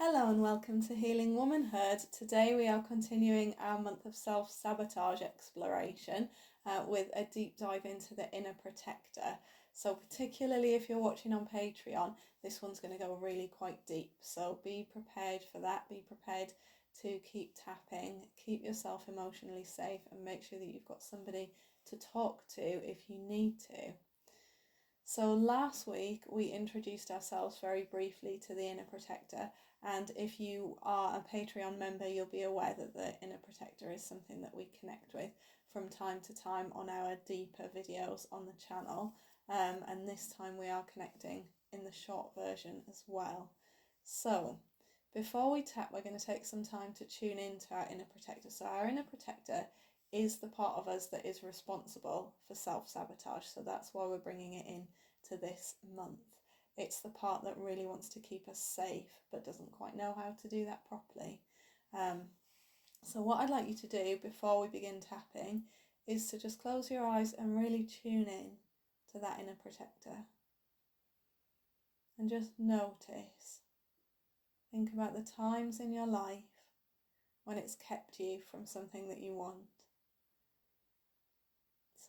Hello and welcome to Healing Womanhood. Today we are continuing our month of self-sabotage exploration with a deep dive into the inner protector. So particularly if you're watching on Patreon, this one's going to go really quite deep. So be prepared for that. Be prepared to keep tapping, keep yourself emotionally safe and make sure that you've got somebody to talk to if you need to. So last week we introduced ourselves very briefly to the inner protector, and if you are a Patreon member you'll be aware that the inner protector is something that we connect with from time to time on our deeper videos on the channel, and this time we are connecting in the short version as well. So before we tap, we're going to take some time to tune into our inner protector. So our inner protector is the part of us that is responsible for self-sabotage. So that's why we're bringing it in to this month. It's the part that really wants to keep us safe but doesn't quite know how to do that properly. So what I'd like you to do before we begin tapping is to just close your eyes and really tune in to that inner protector. And just notice. Think about the times in your life when it's kept you from something that you want.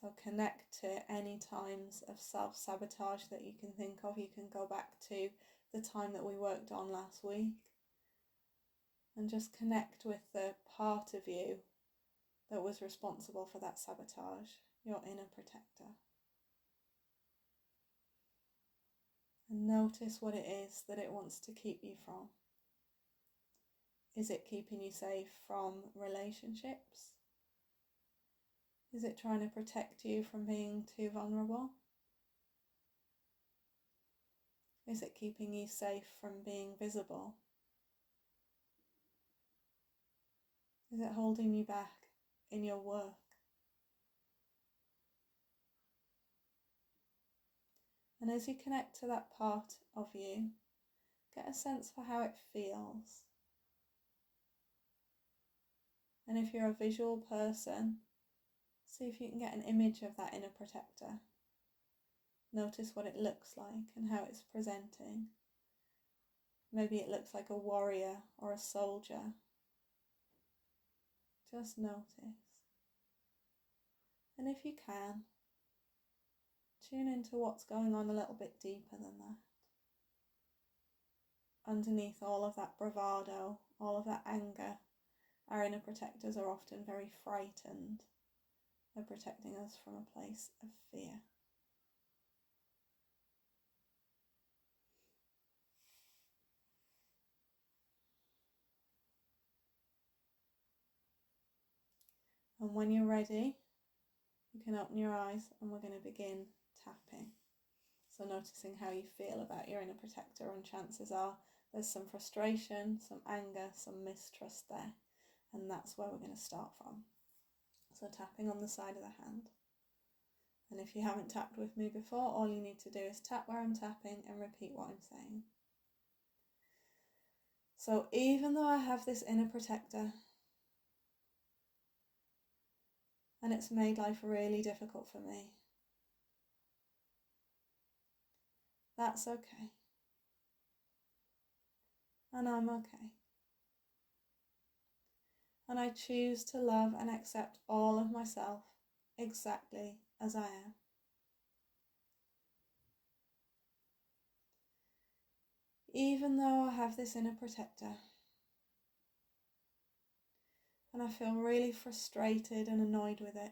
So connect to any times of self-sabotage that you can think of. You can go back to the time that we worked on last week and just connect with the part of you that was responsible for that sabotage, your inner protector. And notice what it is that it wants to keep you from. Is it keeping you safe from relationships? Is it trying to protect you from being too vulnerable? Is it keeping you safe from being visible? Is it holding you back in your work? And as you connect to that part of you, get a sense for how it feels. And if you're a visual person, see if you can get an image of that inner protector. Notice what it looks like and how it's presenting. Maybe it looks like a warrior or a soldier. Just notice. And if you can, tune into what's going on a little bit deeper than that. Underneath all of that bravado, all of that anger, our inner protectors are often very frightened. They're protecting us from a place of fear. And when you're ready, you can open your eyes and we're going to begin tapping. So noticing how you feel about your inner protector, and chances are there's some frustration, some anger, some mistrust there. And that's where we're going to start from. So tapping on the side of the hand. And if you haven't tapped with me before, all you need to do is tap where I'm tapping and repeat what I'm saying. So even though I have this inner protector, and it's made life really difficult for me, that's okay. And I'm okay. And I choose to love and accept all of myself exactly as I am. Even though I have this inner protector, and I feel really frustrated and annoyed with it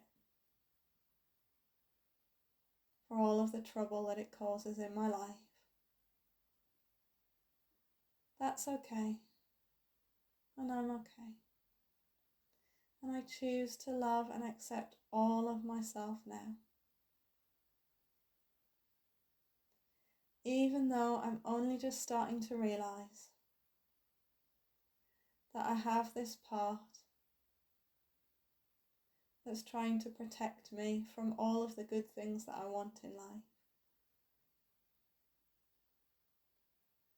for all of the trouble that it causes in my life, that's okay. And I'm okay. And I choose to love and accept all of myself now. Even though I'm only just starting to realise that I have this part that's trying to protect me from all of the good things that I want in life.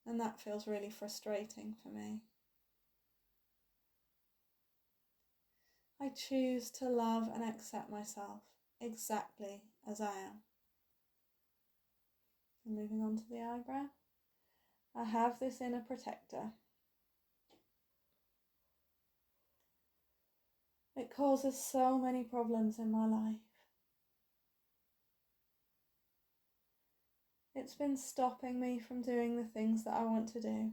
And that feels really frustrating for me. I choose to love and accept myself exactly as I am. And moving on to the eyebrow. I have this inner protector It causes so many problems in my life. It's been stopping me from doing the things that I want to do.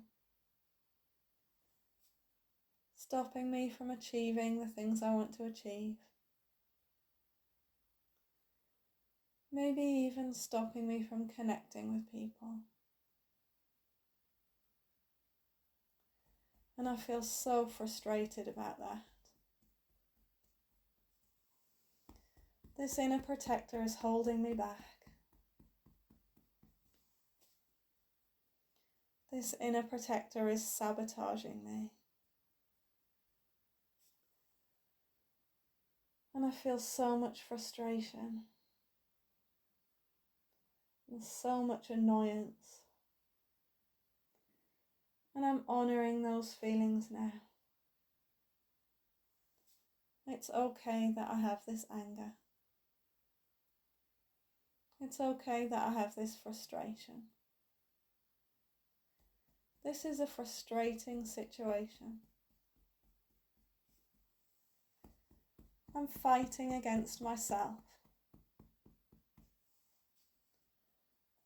Stopping me from achieving the things I want to achieve. Maybe even stopping me from connecting with people. And I feel so frustrated about that. This inner protector is holding me back. This inner protector is sabotaging me. And I feel so much frustration and so much annoyance. And I'm honouring those feelings now. It's okay that I have this anger. It's okay that I have this frustration. This is a frustrating situation. I'm fighting against myself.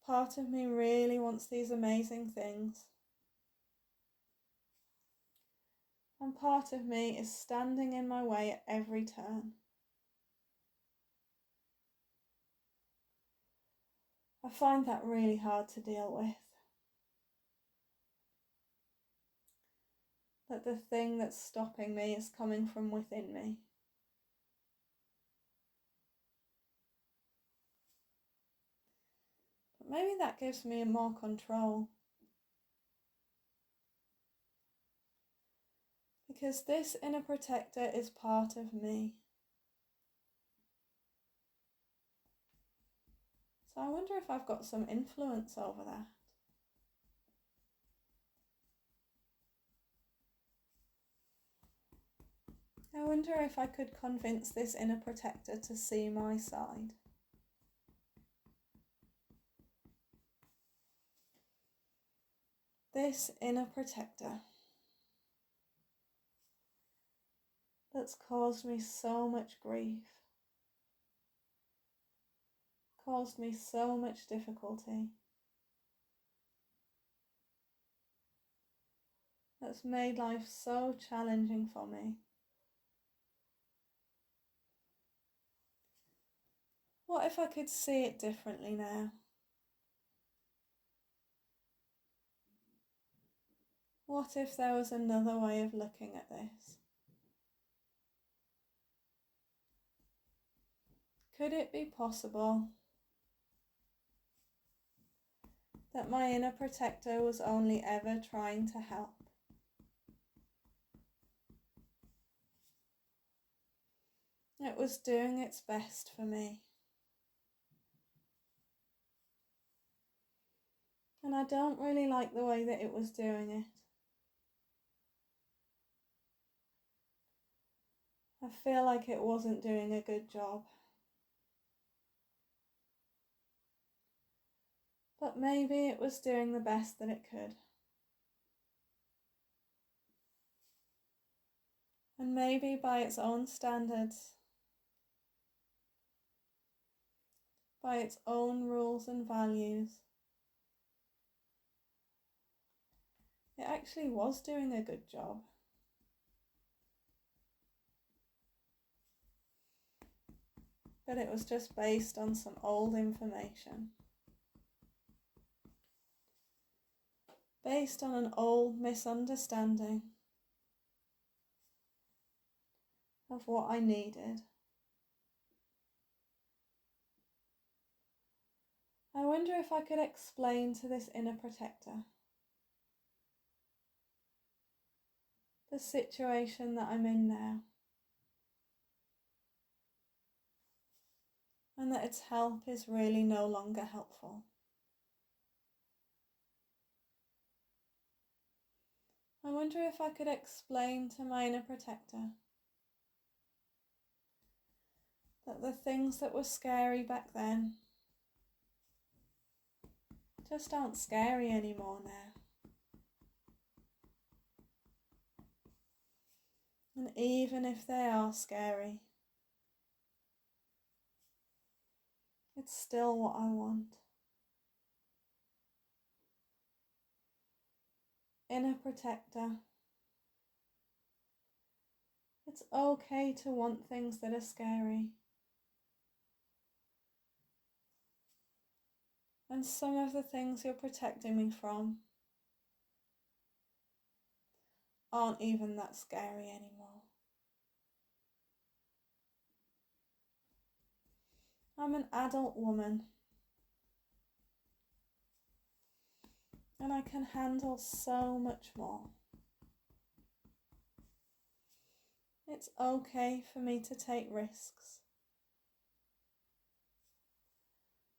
Part of me really wants these amazing things. And part of me is standing in my way at every turn. I find that really hard to deal with. That the thing that's stopping me is coming from within me. But maybe that gives me more control. Because this inner protector is part of me. So I wonder if I've got some influence over that. I wonder if I could convince this inner protector to see my side. This inner protector that's caused me so much grief, caused me so much difficulty, that's made life so challenging for me. What if I could see it differently now? What if there was another way of looking at this? Could it be possible that my inner protector was only ever trying to help? It was doing its best for me. And I don't really like the way that it was doing it. I feel like it wasn't doing a good job. But maybe it was doing the best that it could. And maybe by its own standards, by its own rules and values, it actually was doing a good job. But it was just based on some old information. Based on an old misunderstanding of what I needed. I wonder if I could explain to this inner protector the situation that I'm in now, and that its help is really no longer helpful. I wonder if I could explain to my inner protector that the things that were scary back then just aren't scary anymore now. And even if they are scary, it's still what I want. Inner protector. It's okay to want things that are scary. And some of the things you're protecting me from aren't even that scary anymore. I'm an adult woman, and I can handle so much more. It's okay for me to take risks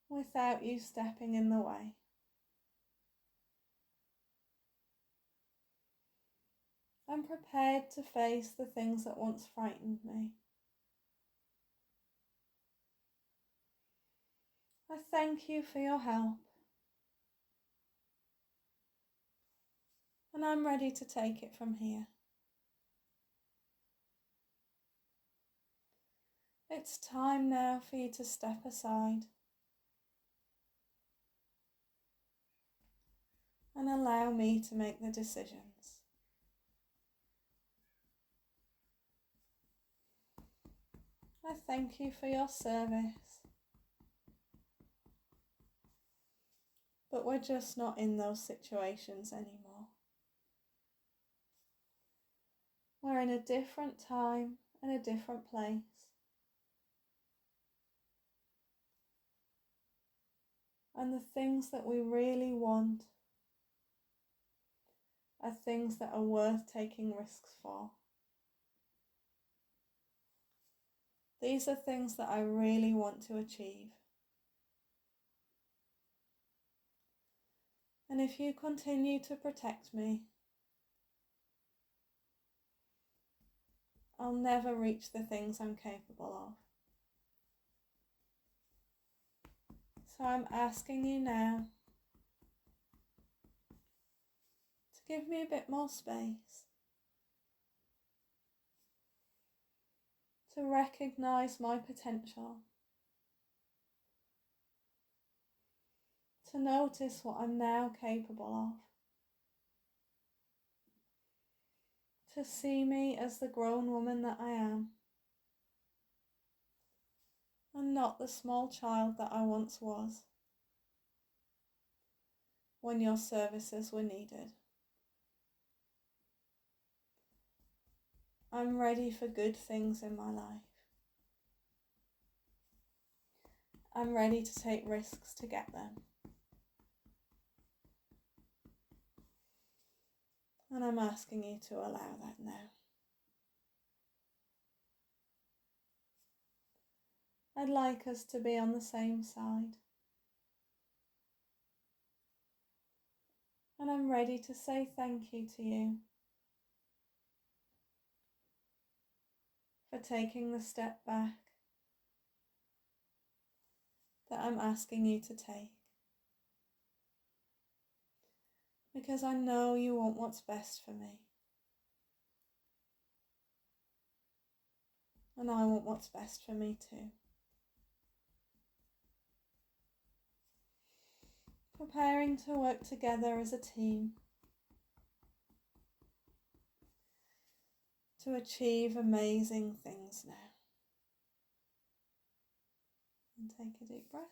without you stepping in the way. I'm prepared to face the things that once frightened me. I thank you for your help, and I'm ready to take it from here. It's time now for you to step aside and allow me to make the decisions. I thank you for your service, but we're just not in those situations anymore. We're in a different time and a different place. And the things that we really want are things that are worth taking risks for. These are things that I really want to achieve. And if you continue to protect me, I'll never reach the things I'm capable of. So I'm asking you now to give me a bit more space, to recognise my potential, to notice what I'm now capable of, to see me as the grown woman that I am, and not the small child that I once was when your services were needed. I'm ready for good things in my life. I'm ready to take risks to get them. And I'm asking you to allow that now. I'd like us to be on the same side. And I'm ready to say thank you to you for taking the step back that I'm asking you to take. Because I know you want what's best for me. And I want what's best for me too. Preparing to work together as a team to achieve amazing things now. And take a deep breath.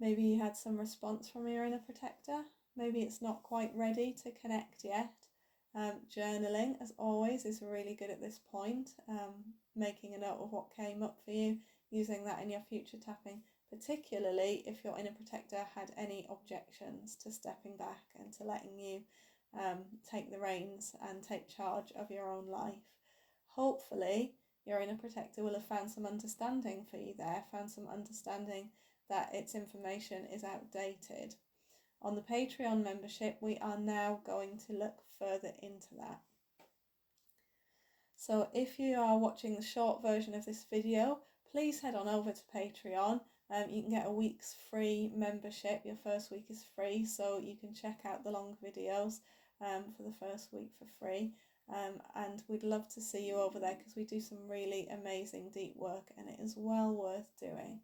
Maybe you had some response from your inner protector. Maybe it's not quite ready to connect yet. Journaling, as always, is really good at this point. Making a note of what came up for you, using that in your future tapping, particularly if your inner protector had any objections to stepping back and to letting you take the reins and take charge of your own life. Hopefully, your inner protector will have found some understanding for you there, found some understanding that its information is outdated. On the Patreon membership, we are now going to look further into that. So if you are watching the short version of this video, please head on over to Patreon. You can get a week's free membership. Your first week is free, so you can check out the long videos for the first week for free. And we'd love to see you over there because we do some really amazing deep work and it is well worth doing.